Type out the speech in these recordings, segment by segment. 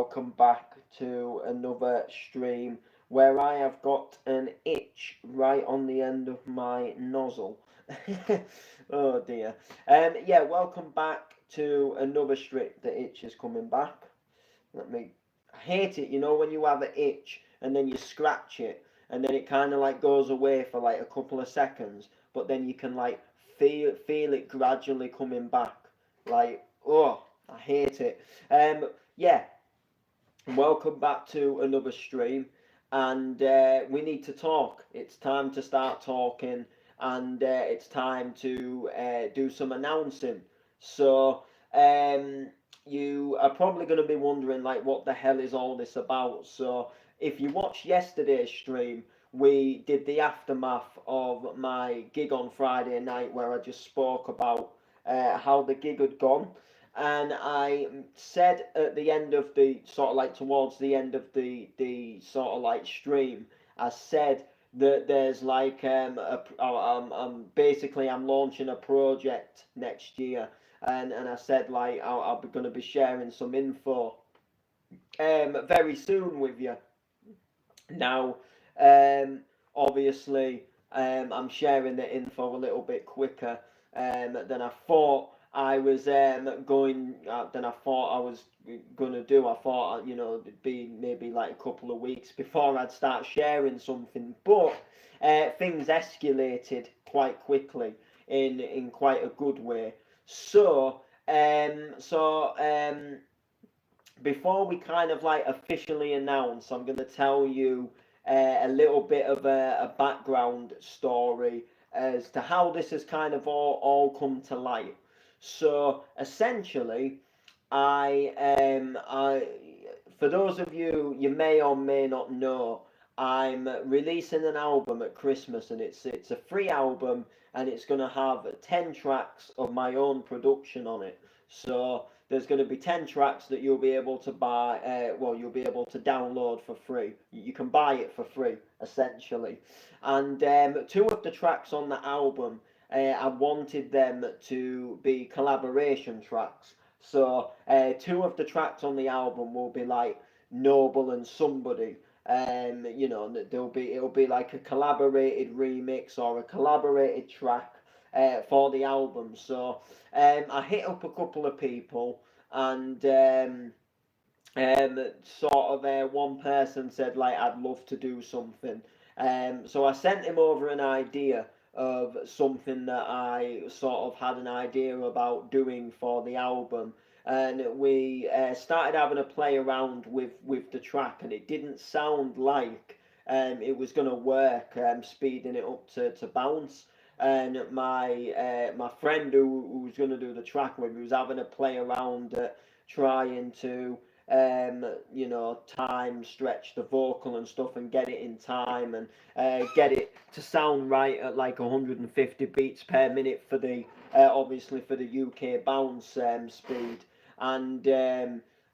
welcome back to another stream where I have got an itch right on the end of my nozzle. Oh dear. Yeah, welcome back to another stream. The itch is coming back. Let me. I hate it, when you have an itch and then you scratch it and then it kind of like goes away for like a couple of seconds, but then you can like feel it gradually coming back. Like, oh, I hate it. Yeah, welcome back to another stream, and we need to talk. It's time to start talking, and it's time to do some announcing. So, you are probably going to be wondering, like, what the hell is all this about? So, if you watched yesterday's stream, we did the aftermath of my gig on Friday night, where I just spoke about how the gig had gone, and I said at the end of the sort of like towards the end of the sort of like stream, I said that there's like basically I'm launching a project next year, and I said like I'll be going to be sharing some info very soon with you. Now, um, obviously, I'm sharing the info a little bit quicker than I thought I was than I thought I was gonna do. I thought, it'd be maybe like a couple of weeks before I'd start sharing something, but things escalated quite quickly in quite a good way. So, before we kind of like officially announce, I'm going to tell you a little bit of a background story as to how this has kind of all come to light. So essentially, I for those of you you may or may not know, I'm releasing an album at Christmas, and it's a free album, and it's going to have 10 tracks of my own production on it. So there's going to be 10 tracks that you'll be able to buy, you'll be able to download for free. You can buy it for free, essentially. And two of the tracks on the album, I wanted them to be collaboration tracks. So two of the tracks on the album will be like Noble and Somebody. It'll be like a collaborated remix or a collaborated track for the album. So I hit up a couple of people, and sort of one person said like I'd love to do something. So I sent him over an idea of something that I sort of had an idea about doing for the album, and we started having a play around with the track, and it didn't sound like it was going to work, speeding it up to bounce. And my friend who was going to do the track with me was having a play around trying to time stretch the vocal and stuff and get it in time, and get it to sound right at like 150 beats per minute for the obviously for the UK bounce speed. And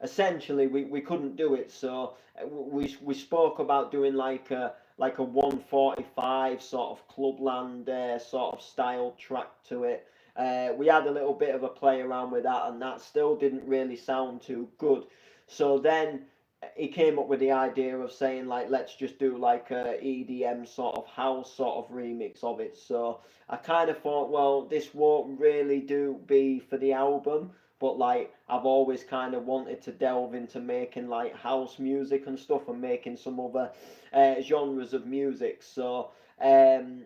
essentially we couldn't do it, so we spoke about doing like a 145 sort of clubland sort of style track to it. We had a little bit of a play around with that, and that still didn't really sound too good. So then he came up with the idea of saying like, let's just do like a EDM sort of house sort of remix of it. So I kind of thought, well, this won't really do be for the album, but like I've always kind of wanted to delve into making like house music and stuff, and making some other genres of music. So I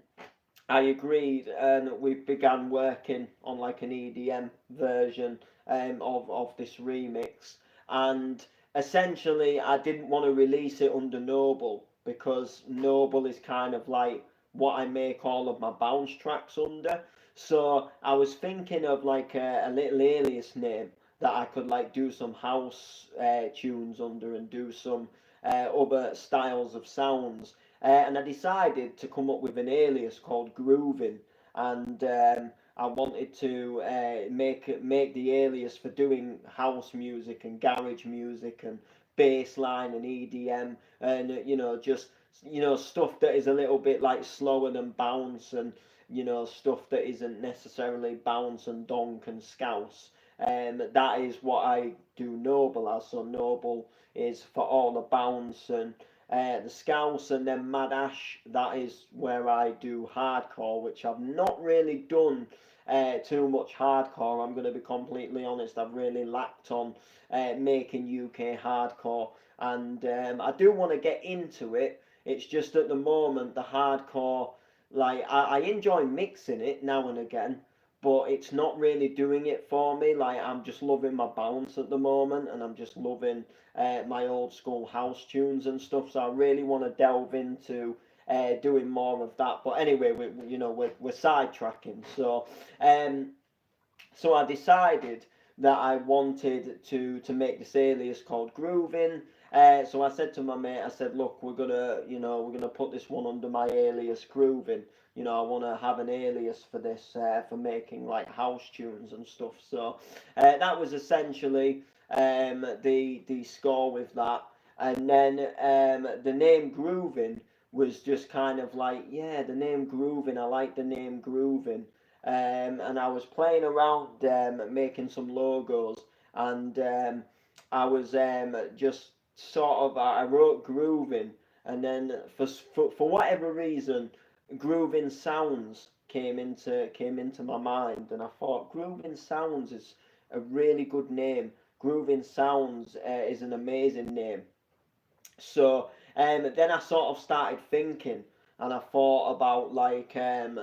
agreed, and we began working on like an EDM version of this remix. And essentially, I didn't want to release it under Noble, because Noble is kind of like what I make all of my bounce tracks under. So I was thinking of like a little alias name that I could like do some house tunes under, and do some other styles of sounds. And I decided to come up with an alias called Groovin, and I wanted to make the alias for doing house music and garage music and bassline and EDM, and just stuff that is a little bit like slower than bounce, and stuff that isn't necessarily bounce and donk and scouse. That is what I do Noble as. So Noble is for all the bounce and the Scouse, and then Mad Ash, that is where I do hardcore, which I've not really done too much hardcore. I'm going to be completely honest, I've really lacked on making UK hardcore, and I do want to get into it. It's just at the moment the hardcore, like I enjoy mixing it now and again, but it's not really doing it for me. Like I'm just loving my bounce at the moment, and I'm just loving my old school house tunes and stuff. So I really want to delve into doing more of that. But anyway, we're sidetracking. Um, so I decided that I wanted to make this alias called Groovin. So I said to my mate, I said, look, we're gonna put this one under my alias Groovin. I want to have an alias for this, for making like house tunes and stuff. So that was essentially the score with that. And then the name Groovin was just kind of like, yeah, the name Groovin. I like the name Groovin. And I was playing around making some logos, and I was just sort of I wrote grooving, and then for whatever reason, grooving sounds came into my mind, and I thought grooving sounds is a really good name. Grooving sounds is an amazing name. So then I sort of started thinking, and I thought about like an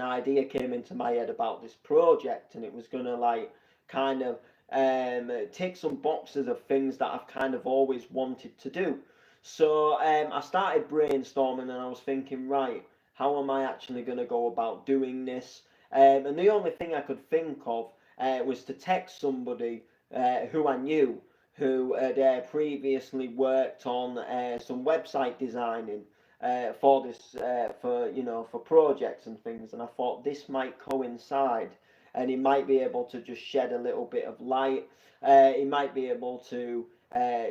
idea came into my head about this project, and it was gonna like kind of tick some boxes of things that I've kind of always wanted to do. So I started brainstorming, and I was thinking, right, how am I actually gonna go about doing this? And the only thing I could think of was to text somebody who I knew who had previously worked on some website designing for this for projects and things, and I thought this might coincide, and he might be able to just shed a little bit of light. He might be able to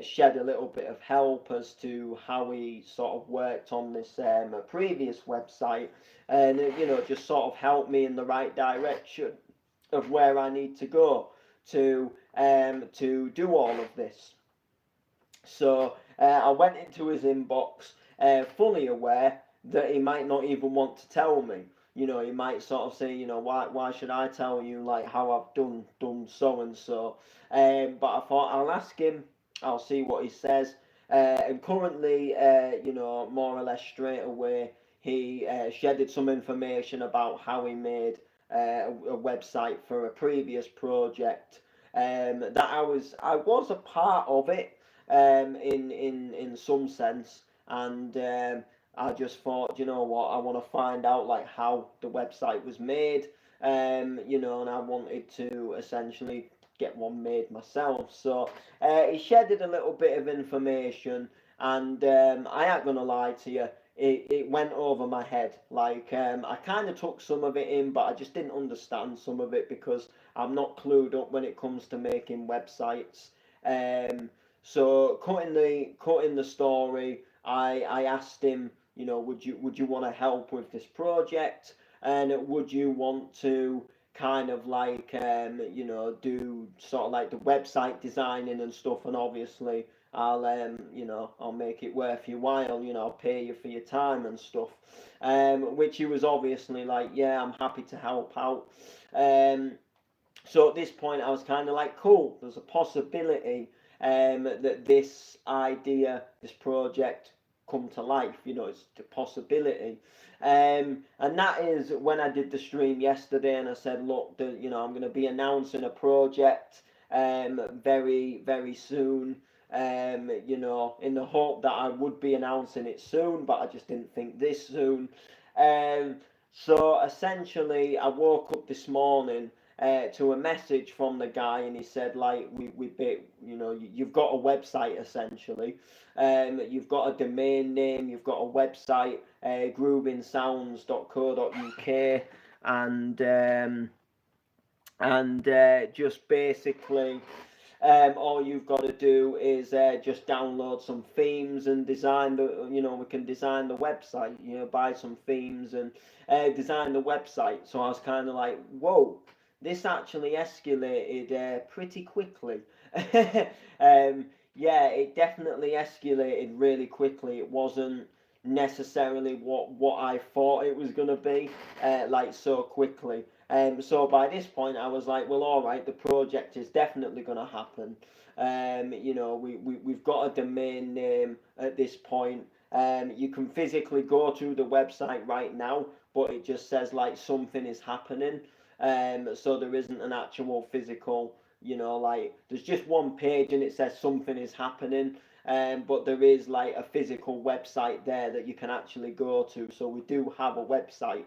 shed a little bit of help as to how he sort of worked on this previous website, and just sort of help me in the right direction of where I need to go to do all of this. So I went into his inbox, fully aware that he might not even want to tell me. He might sort of say, why should I tell you like how I've done so and so. But I thought I'll ask him. I'll see what he says. And currently, more or less straight away, he shedded some information about how he made a website for a previous project that I was a part of it in some sense, and I just thought, you know what, I want to find out like how the website was made, and I wanted to essentially get one made myself. So he shedded a little bit of information, and I ain't gonna lie to you, it went over my head. Like I kind of took some of it in, but I just didn't understand some of it because I'm not clued up when it comes to making websites. So cutting the story, I asked him, would you want to help with this project, and would you want to kind of like do sort of like the website designing and stuff, and obviously I'll make it worth your while, I'll pay you for your time and stuff. Which he was obviously like, yeah, I'm happy to help out. So at this point, I was kind of like, cool, there's a possibility that this idea, this project, come to life. It's a possibility. And that is when I did the stream yesterday, and I said, look, I'm going to be announcing a project very, very soon. In the hope that I would be announcing it soon, but I just didn't think this soon. So essentially, I woke up this morning to a message from the guy, and he said like you've got a website essentially, you've got a domain name, you've got a website, groovinsounds.co.uk, and just basically all you've got to do is just download some themes and design we can design the website, buy some themes and design the website. So I was kind of like, whoa, this actually escalated pretty quickly. um, yeah, it definitely escalated really quickly. It wasn't necessarily what I thought it was gonna be, like so quickly. So by this point, I was like, well, all right, the project is definitely gonna happen. You know, we've got a domain name at this point. You can physically go to the website right now, but it just says like something is happening. So there isn't an actual physical, you know, like there's just one page and it says something is happening. But there is like a physical website there that you can actually go to. So we do have a website.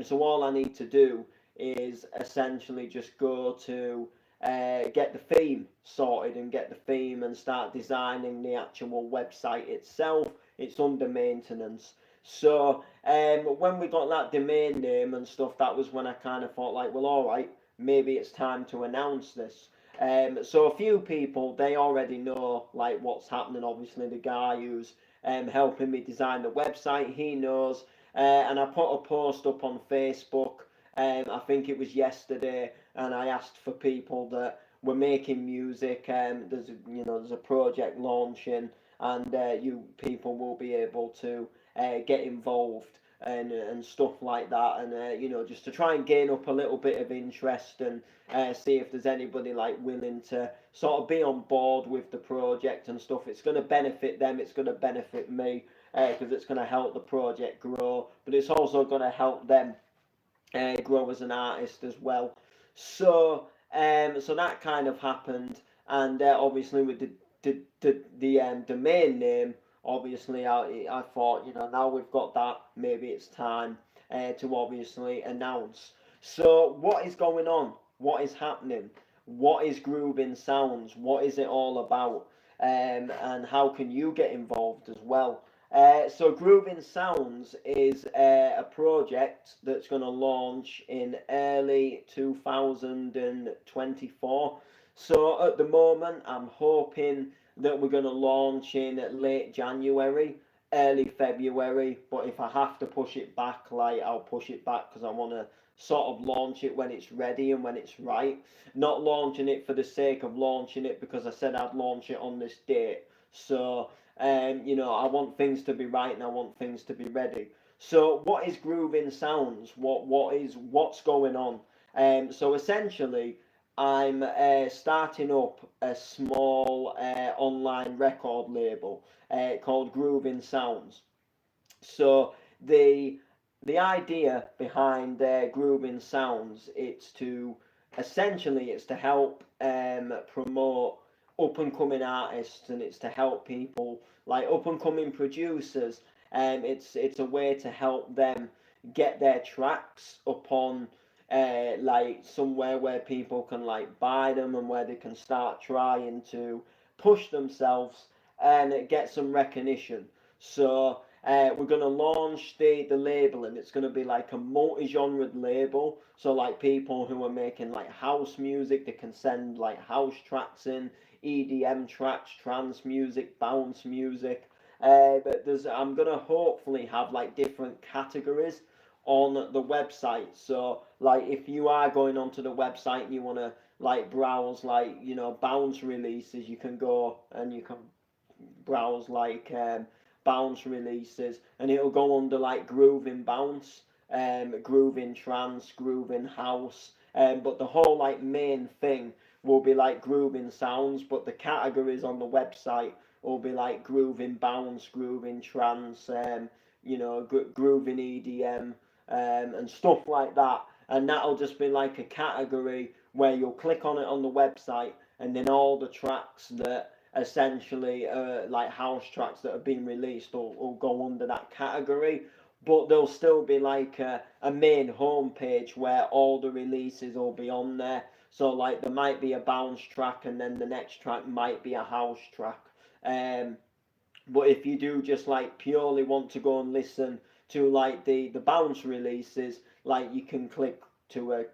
So all I need to do is essentially just go to get the theme sorted and get the theme and start designing the actual website itself. It's under maintenance. So when we got that domain name and stuff, that was when I kind of thought like, well, all right, maybe it's time to announce this. So a few people they already know like what's happening. Obviously, the guy who's helping me design the website, he knows. And I put a post up on Facebook. I think it was yesterday, and I asked for people that were making music. There's a project launching, and you people will be able to get involved and stuff like that, and just to try and gain up a little bit of interest and see if there's anybody like willing to sort of be on board with the project and stuff. It's going to benefit them. It's going to benefit me because it's going to help the project grow, but it's also going to help them grow as an artist as well. So that kind of happened, and obviously with the domain name, obviously I thought now we've got that, maybe it's time to obviously announce. So what is going on? What is happening? What is Groovin Soundz? What is it all about? And how can you get involved as well? So Groovin Soundz is a project that's going to launch in early 2024. So at the moment, I'm hoping that we're going to launch in late January, early February. But if I have to push it back, like I'll push it back because I want to sort of launch it when it's ready and when it's right. Not launching it for the sake of launching it because I said I'd launch it on this date. So I want things to be right and I want things to be ready. So what is Groovin Soundz? What's going on? So essentially, I'm starting up a small online record label called Groovin Soundz. So the the idea behind Groovin Soundz it's to help promote up and coming artists, and it's to help people like up and coming producers. It's a way to help them get their tracks up on like somewhere where people can like buy them and where they can start trying to push themselves and get some recognition. So we're gonna launch the label, and it's gonna be like a multi-genre label. So like people who are making like house music, they can send like house tracks in, EDM tracks, trance music, bounce music. But I'm gonna hopefully have like different categories on the website. So like if you are going onto the website and you wanna like browse like bounce releases, you can go and you can browse like bounce releases, and it'll go under like grooving bounce, grooving trance, grooving house. But the whole like main thing will be like grooving sounds, but the categories on the website will be like grooving bounce, grooving trance, grooving EDM, and stuff like that. And that'll just be like a category where you'll click on it on the website, and then all the tracks that essentially like house tracks that have been released will go under that category, but there'll still be like a main homepage where all the releases will be on there. So like there might be a bounce track and then the next track might be a house track. um but if you do just like purely want to go and listen to like the bounce releases, like you can click to a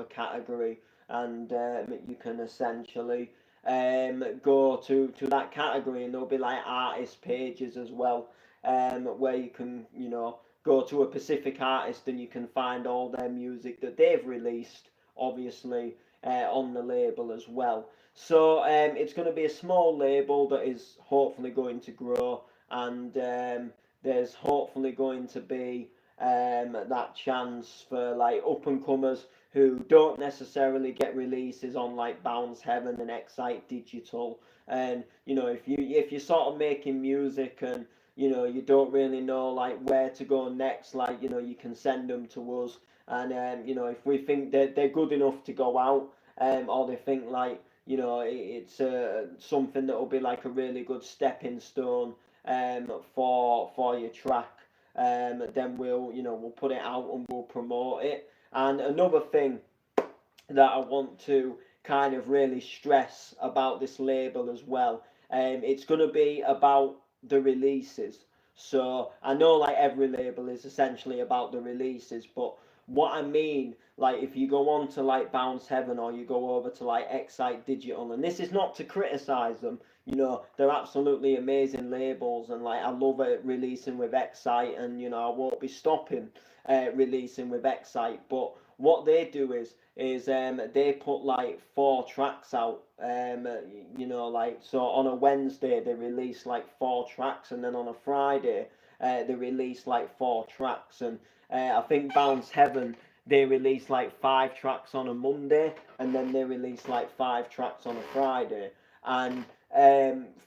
category, and you can essentially go to that category, and there'll be like artist pages as well, where you can go to a specific artist and you can find all their music that they've released obviously on the label as well. So it's going to be a small label that is hopefully going to grow, and there's hopefully going to be that chance for like up and comers who don't necessarily get releases on like Bounce Heaven and Excite Digital. And you know, if you're sort of making music and you know you don't really know like where to go next, like you know you can send them to us, and you know if we think that they're good enough to go out, or they think like you know it's something that will be like a really good stepping stone for your track, then we'll put it out and we'll promote it. And another thing that I want to kind of really stress about this label as well, it's going to be about the releases. So I know like every label is essentially about the releases, but what I mean, like if you go on to like Bounce Heaven or you go over to like Excite Digital, and this is not to criticize them, you know, they're absolutely amazing labels, and like I love it releasing with Excite, and you know I won't be stopping releasing with Excite. But what they do is they put like 4 tracks out, you know, like so on a Wednesday they release like 4 tracks, and then on a Friday they release like 4 tracks, and I think Bounce Heaven they release like 5 tracks on a Monday, and then they release like 5 tracks on a Friday. And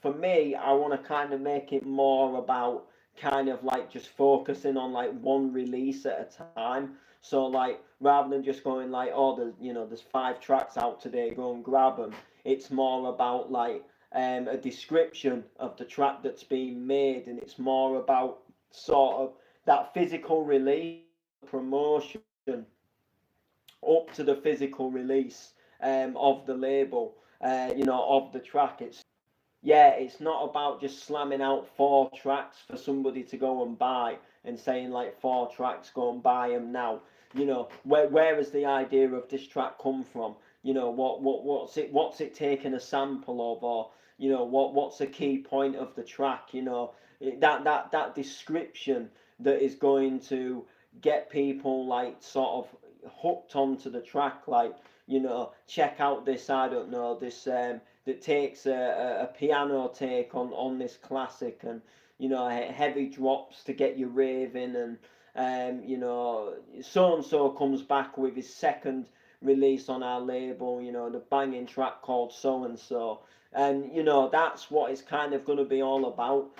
for me, I want to kind of make it more about kind of like just focusing on like one release at a time. So like rather than just going like, oh, there's 5 tracks out today, go and grab them. It's more about like a description of the track that's being made, and it's more about sort of that physical release, promotion up to the physical release of the label, of the track. It's not about just slamming out 4 tracks for somebody to go and buy and saying like 4 tracks, go and buy them now. You know, where has the idea of this track come from? You know, what's it taking a sample of, or you know, what's the key point of the track? You know, that description that is going to get people like sort of hooked onto the track, like you know, check out this, I don't know, this that takes a piano take on this classic, and you know heavy drops to get you raving, and you know so and so comes back with his second release on our label, you know, the banging track called so and so, and you know that's what it's kind of going to be all about.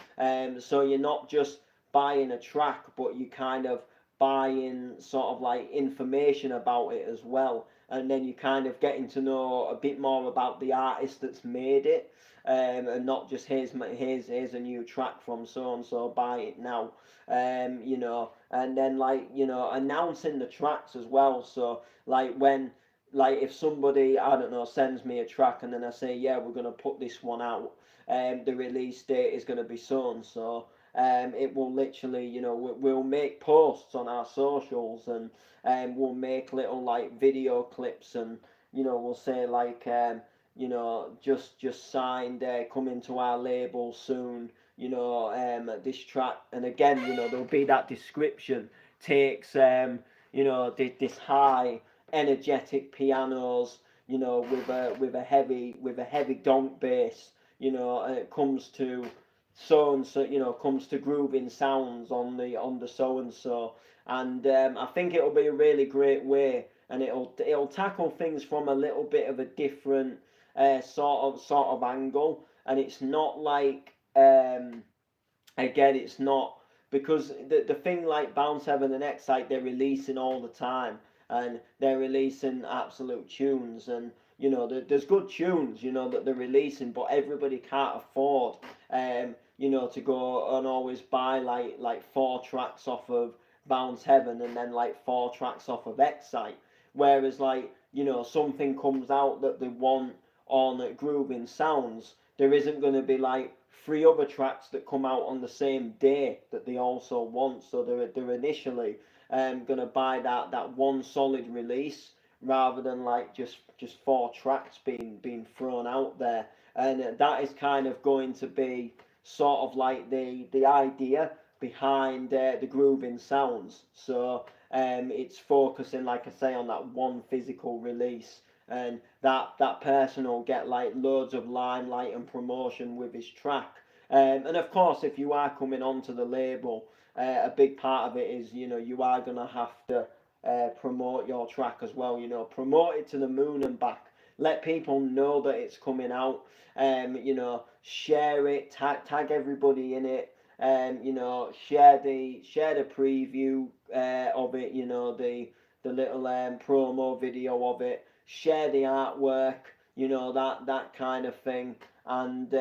So you're not just buying a track, but you kind of buying sort of like information about it as well, and then you kind of getting to know a bit more about the artist that's made it, and not just here's a new track from so and so, buy it now, you know, and then like you know announcing the tracks as well. So like when like if somebody I don't know sends me a track and then I say yeah we're gonna put this one out, the release date is gonna be so and so. It will literally, you know, we'll make posts on our socials, and we'll make little like video clips, and you know we'll say like you know just signed, coming to our label soon, you know, this track, and again you know there'll be that description takes you know this high energetic pianos, you know, with a heavy donk bass, you know, and it comes to so and so, you know, comes to Groovin Soundz on the so and so, and I think it'll be a really great way, and it'll tackle things from a little bit of a different sort of angle, and it's not like again it's not because the thing like Bounce Heaven and Excite they're releasing all the time, and they're releasing absolute tunes, and you know there's good tunes you know that they're releasing, but everybody can't afford you know to go and always buy like 4 tracks off of Bounce Heaven and then like 4 tracks off of Excite, whereas like you know something comes out that they want on Groovin Soundz, there isn't going to be like 3 other tracks that come out on the same day that they also want, so they're initially going to buy that one solid release rather than like just 4 tracks being thrown out there, and that is kind of going to be sort of like the idea behind the Groovin Soundz. So it's focusing, like I say, on that one physical release, and that person will get like loads of limelight and promotion with his track. And of course, if you are coming onto the label, a big part of it is, you know, you are gonna have to promote your track as well. You know, promote it to the moon and back. Let people know that it's coming out. You know, share it, tag everybody in it. You know, share the preview of it. You know, the little promo video of it. Share the artwork. You know, that kind of thing, and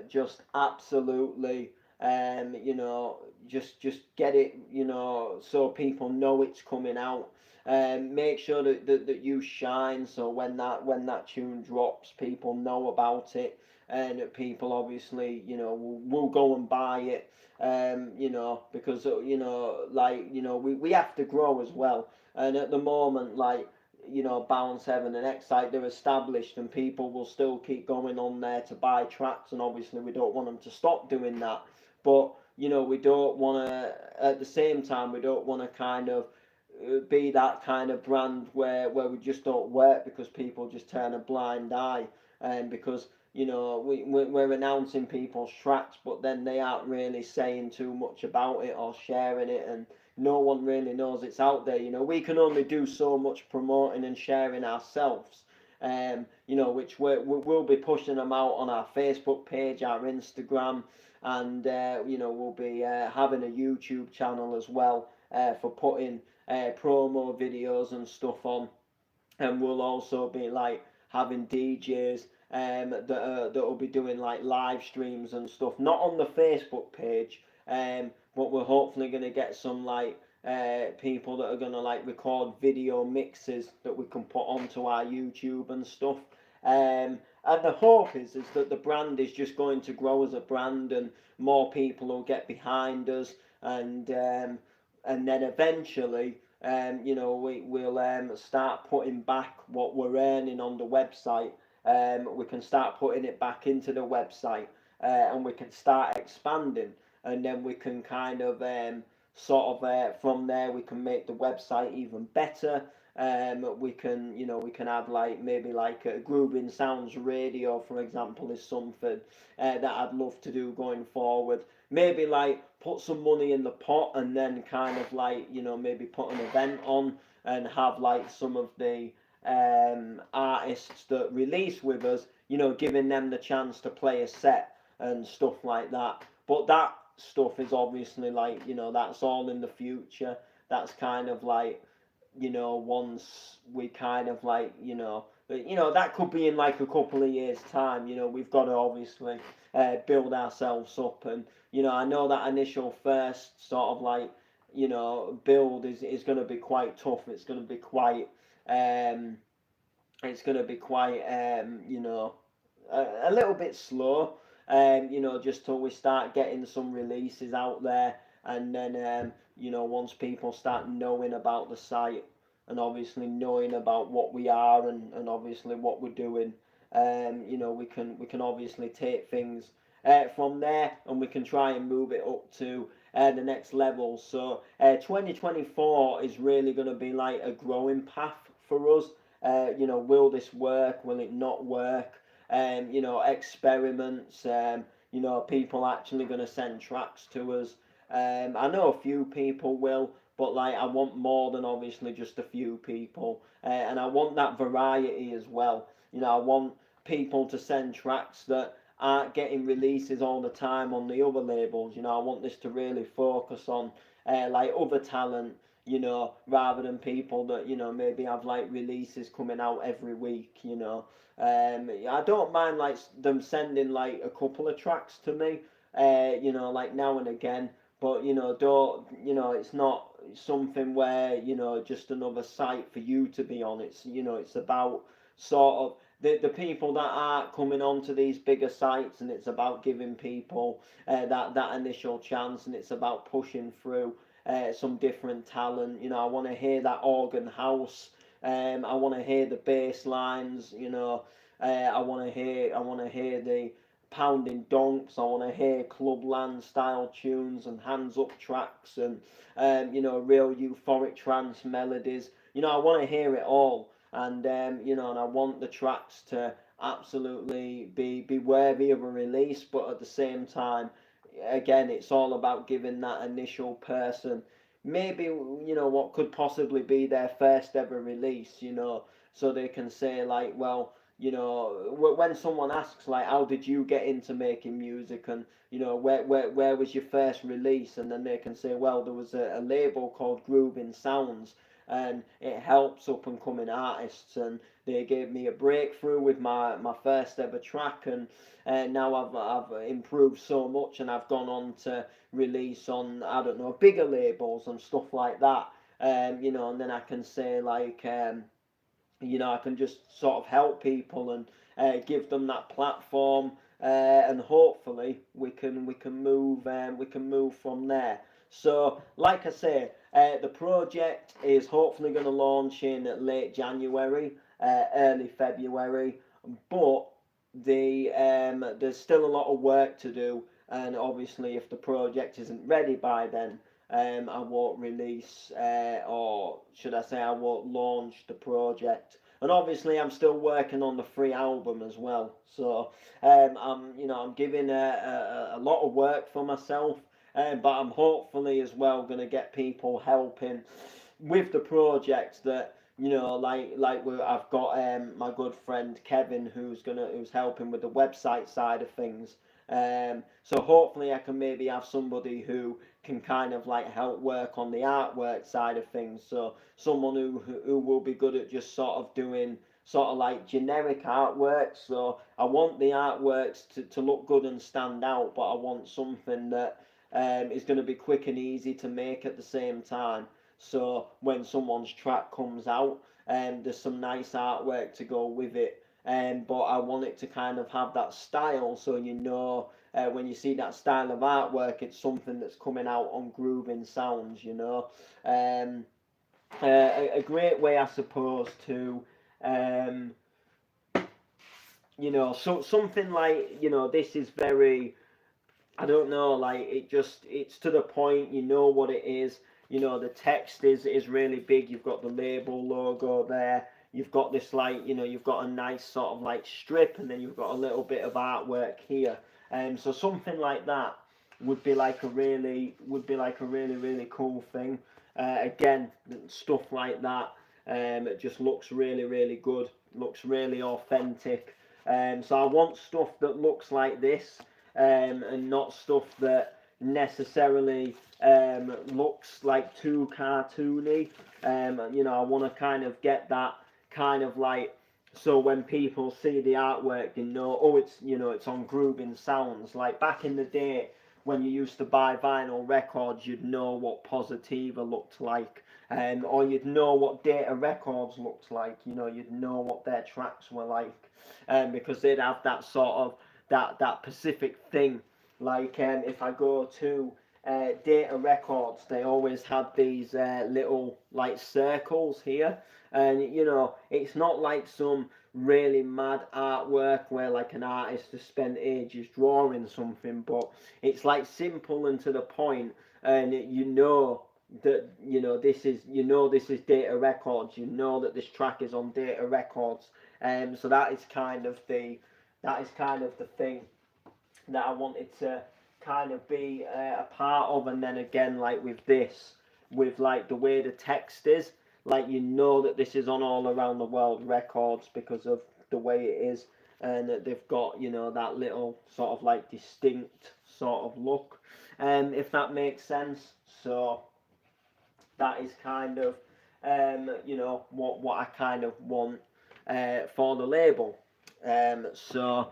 just absolutely, you know, just get it, you know, so people know it's coming out. Make sure that you shine, so when that tune drops, people know about it, and people obviously, you know, will go and buy it. You know, because you know, like, you know, we have to grow as well, and at the moment, like, you know, Bounce Heaven and Excite, they're established, and people will still keep going on there to buy tracks, and obviously we don't want them to stop doing that. But, you know, we don't want to, at the same time, we don't want to kind of be that kind of brand where we just don't work because people just turn a blind eye, and because, you know, we're announcing people's tracks, but then they aren't really saying too much about it or sharing it, and no one really knows it's out there. You know, we can only do so much promoting and sharing ourselves. You know, which we'll be pushing them out on our Facebook page, our Instagram, and you know, we'll be having a YouTube channel as well for putting promo videos and stuff on, and we'll also be like having DJs that will be doing like live streams and stuff, not on the Facebook page, but we're hopefully going to get some like people that are going to like record video mixes that we can put onto our YouTube and stuff. And the hope is that the brand is just going to grow as a brand, and more people will get behind us, and then eventually, you know, we'll start putting back what we're earning on the website. We can start putting it back into the website, and we can start expanding, and then we can kind of sort of from there we can make the website even better. We can, you know, we can have like maybe like a Groovin Soundz radio, for example, is something that I'd love to do going forward. Maybe like put some money in the pot, and then kind of like, you know, maybe put an event on and have like some of the artists that release with us, you know, giving them the chance to play a set and stuff like that. But that stuff is obviously like, you know, that's all in the future. That's kind of like, you know, once we kind of like, you know, that could be in like a couple of years time. You know, we've got to obviously build ourselves up, and, you know, I know that initial first sort of like, you know, build is going to be quite tough. It's going to be quite um you know, a little bit slow, you know, just till we start getting some releases out there, and then you know, once people start knowing about the site, and obviously knowing about what we are, and obviously what we're doing, you know, we can obviously take things from there, and we can try and move it up to the next level. So 2024 is really going to be like a growing path for us. You know, will this work? Will it not work? You know, experiments. You know, people actually going to send tracks to us. I know a few people will, but like I want more than obviously just a few people, and I want that variety as well. You know, I want people to send tracks that aren't getting releases all the time on the other labels. You know, I want this to really focus on like other talent, you know, rather than people that, you know, maybe have like releases coming out every week, you know. I don't mind like them sending like a couple of tracks to me, you know, like now and again, but, you know, don't, you know, it's not something where, you know, just another site for you to be on. It's, you know, it's about sort of the people that are coming onto these bigger sites, and it's about giving people that initial chance, and it's about pushing through some different talent. You know, I want to hear that organ house. I want to hear the bass lines. You know, I want to hear the pounding donks. I want to hear clubland style tunes and hands up tracks and you know, real euphoric trance melodies. You know, I want to hear it all, and you know, and I want the tracks to absolutely be worthy of a release, but at the same time, again, it's all about giving that initial person maybe, you know, what could possibly be their first ever release, you know, so they can say like, well, you know, when someone asks like, how did you get into making music, and you know, where was your first release, and then they can say, well, there was a label called Groovin Soundz, and it helps up and coming artists, and they gave me a breakthrough with my first ever track, and now I've improved so much, and I've gone on to release on, I don't know, bigger labels and stuff like that. You know, and then I can say like, you know, I can just sort of help people and give them that platform, and hopefully we can move from there. So, like I say, the project is hopefully going to launch in late January, early February, but there's still a lot of work to do, and obviously, if the project isn't ready by then, I won't release, or should I say, I won't launch the project. And obviously, I'm still working on the free album as well. So, I'm giving a lot of work for myself, but I'm hopefully as well going to get people helping with the project that. You know, I've got my good friend Kevin who's helping with the website side of things. So hopefully I can maybe have somebody who can kind of like help work on the artwork side of things. So someone who will be good at just sort of doing sort of like generic artwork. So I want the artworks to look good and stand out, but I want something that is going to be quick and easy to make at the same time. So when someone's track comes out, there's some nice artwork to go with it. But I want it to kind of have that style, so you know, when you see that style of artwork, it's something that's coming out on Groovin Soundz, you know. A great way, I suppose, to um, you know, so something like, you know, this is very, I don't know, like it's to the point. You know what it is. You know, the text is really big. You've got the label logo there. You've got this like, you know, you've got a nice sort of like strip, and then you've got a little bit of artwork here. So something like that would be like a really cool thing. Again, stuff like that. It just looks really good. Looks really authentic. So I want stuff that looks like this, and not stuff that necessarily looks like too cartoony. You know, I want to kind of get that kind of like, so when people see the artwork, they know, oh, it's, you know, it's on Groovin Soundz. Like back in the day when you used to buy vinyl records, you'd know what Positiva looked like, or you'd know what Data Records looked like. You know, you'd know what their tracks were like, because they'd have that sort of that specific thing. Like if I go to Data Records, they always had these little like circles here, and you know, it's not like some really mad artwork where like an artist has spent ages drawing something, but it's like simple and to the point, and you know that, you know, this is Data Records. You know that this track is on Data Records, so that is kind of the thing that I wanted to kind of be a part of. And then again, like with this, with like the way the text is, like, you know that this is on All Around the World Records because of the way it is, and that they've got, you know, that little sort of like distinct sort of look, if that makes sense. So that is kind of you know, what I kind of want for the label. So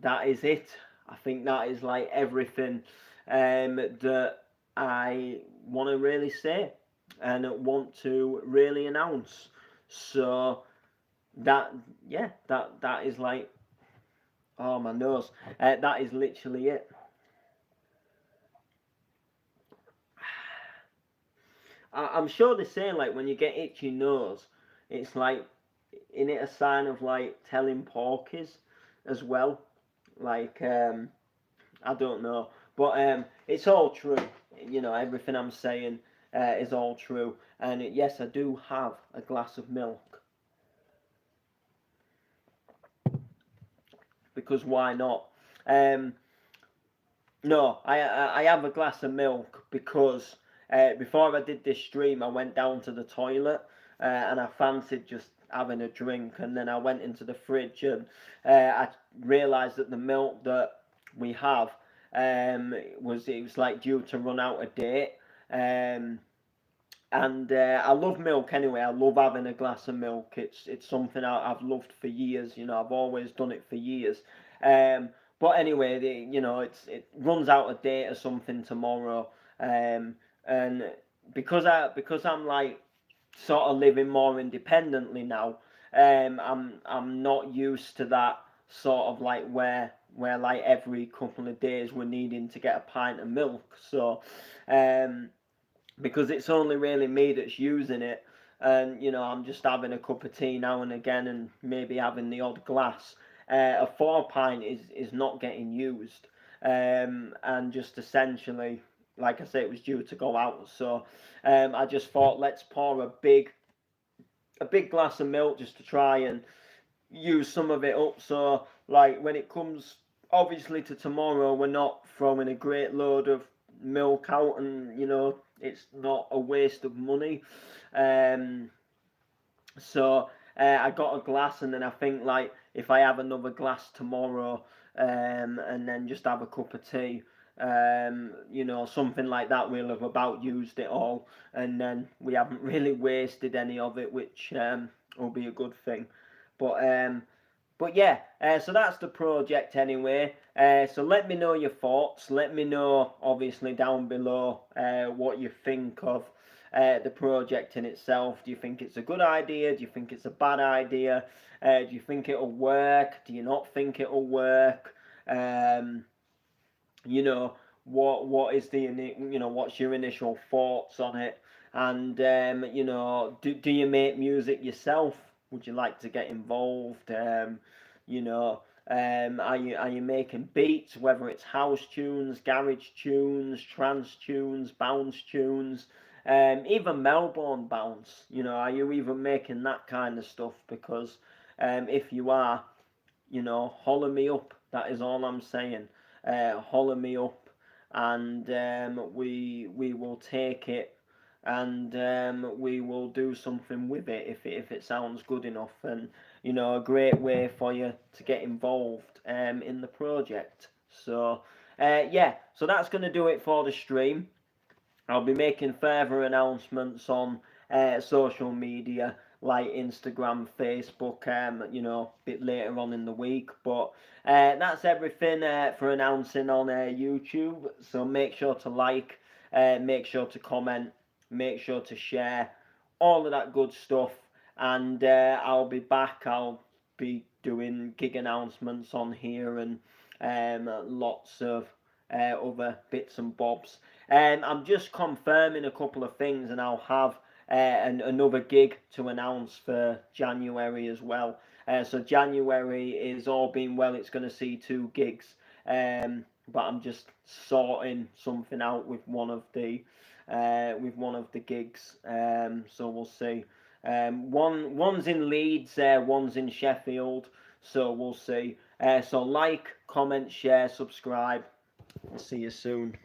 that is it. I think that is like everything that I want to really say and want to really announce. So that, yeah, that is like, oh, my nose. That is literally it. I'm sure they say like when you get itchy nose, it's like in it a sign of like telling porkies as well. Like, I don't know, but it's all true. You know, everything I'm saying is all true. And yes, I do have a glass of milk, because why not? Um, no, I have a glass of milk because before I did this stream, I went down to the toilet and I fancied just having a drink, and then I went into the fridge and I realised that the milk that we have was like due to run out of date. Um, and I love milk anyway. I love having a glass of milk. It's something I've loved for years. You know, I've always done it for years. Um, but anyway, you know, it runs out of date or something tomorrow. And because I'm like sort of living more independently now, I'm not used to that sort of like where like every couple of days we're needing to get a pint of milk. So because it's only really me that's using it, and you know, I'm just having a cup of tea now and again, and maybe having the odd glass. A 4 pint is not getting used, and just essentially, like I say, it was due to go out, so I just thought, let's pour a big glass of milk just to try and use some of it up. So like when it comes obviously to tomorrow, we're not throwing a great load of milk out, and you know, it's not a waste of money. um so I got a glass, and then I think like if I have another glass tomorrow, and then just have a cup of tea, you know, something like that, we'll have about used it all, and then we haven't really wasted any of it, which will be a good thing. But yeah, so that's the project anyway. So let me know your thoughts. Let me know, obviously, down below what you think of the project in itself. Do you think it's a good idea? Do you think it's a bad idea? Do you think it'll work? Do you not think it'll work? Um, you know, what is the what's your initial thoughts on it? And you know, do you make music yourself? Would you like to get involved? You know, are you making beats, whether it's house tunes, garage tunes, trance tunes, bounce tunes, even Melbourne bounce? You know, are you even making that kind of stuff? Because if you are, you know, holler me up. That is all I'm saying. Holler me up, and we will take it, and we will do something with it if it sounds good enough, and you know, a great way for you to get involved in the project. So yeah, so that's going to do it for the stream. I'll be making further announcements on social media like Instagram, Facebook, you know, a bit later on in the week. But that's everything for announcing on YouTube. So make sure to like, make sure to comment, make sure to share, all of that good stuff. And I'll be back. I'll be doing gig announcements on here, and lots of other bits and bobs. I'm just confirming a couple of things, and I'll have another gig to announce for January as well. So January is, all being well, it's going to see 2 gigs, but I'm just sorting something out with one of the gigs. So we'll see. One's in Leeds, one's in Sheffield. So we'll see. So like, comment, share, subscribe. I'll see you soon.